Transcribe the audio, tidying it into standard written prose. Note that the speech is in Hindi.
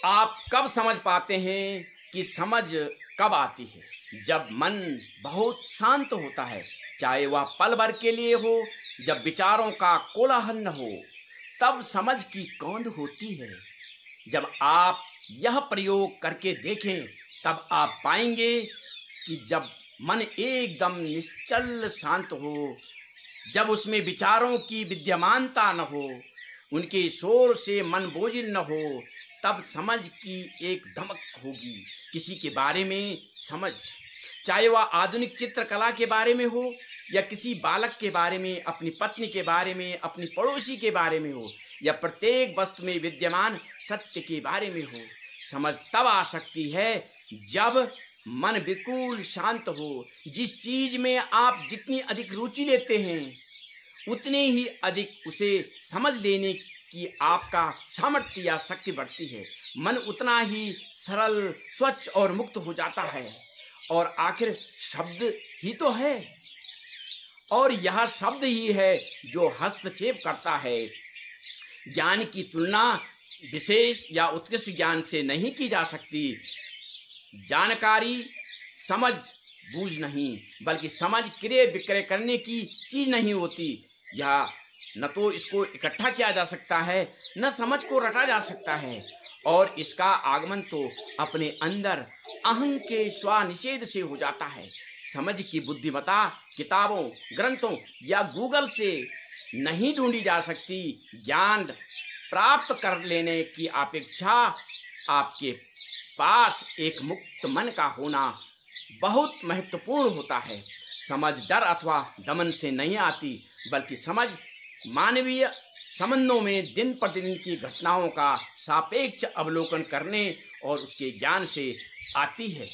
आप कब समझ पाते हैं कि समझ कब आती है? जब मन बहुत शांत होता है, चाहे वह पल भर के लिए हो, जब विचारों का कोलाहल न हो, तब समझ की कौंध होती है। जब आप यह प्रयोग करके देखें, तब आप पाएंगे कि जब मन एकदम निश्चल शांत हो, जब उसमें विचारों की विद्यमानता न हो, उनके शोर से मन बोझिल न हो, तब समझ की एक धमक होगी। किसी के बारे में समझ, चाहे वह आधुनिक चित्रकला के बारे में हो या किसी बालक के बारे में, अपनी पत्नी के बारे में, अपनी पड़ोसी के बारे में हो, या प्रत्येक वस्तु में विद्यमान सत्य के बारे में हो। समझ तब आ सकती है जब मन बिल्कुल शांत हो। जिस चीज में आप जितनी अधिक रुचि लेते हैं, उतने ही अधिक उसे समझ लेने की आपका सामर्थ्य या शक्ति बढ़ती है। मन उतना ही सरल, स्वच्छ और मुक्त हो जाता है। और आखिर शब्द ही तो है, और यह शब्द ही है जो हस्तक्षेप करता है। ज्ञान की तुलना विशेष या उत्कृष्ट ज्ञान से नहीं की जा सकती। जानकारी समझ बूझ नहीं, बल्कि समझ क्रय विक्रय करने की चीज नहीं होती। यह न तो इसको इकट्ठा किया जा सकता है, न समझ को रटा जा सकता है, और इसका आगमन तो अपने अंदर अहं के स्वानिषेध से हो जाता है। समझ की बुद्धिमत्ता किताबों, ग्रंथों या गूगल से नहीं ढूंढी जा सकती। ज्ञान प्राप्त कर लेने की अपेक्षा आपके पास एक मुक्त मन का होना बहुत महत्वपूर्ण होता है। समझ डर अथवा दमन से नहीं आती, बल्कि समझ मानवीय संबंधों में दिन प्रतिदिन की घटनाओं का सापेक्ष अवलोकन करने और उसके ज्ञान से आती है।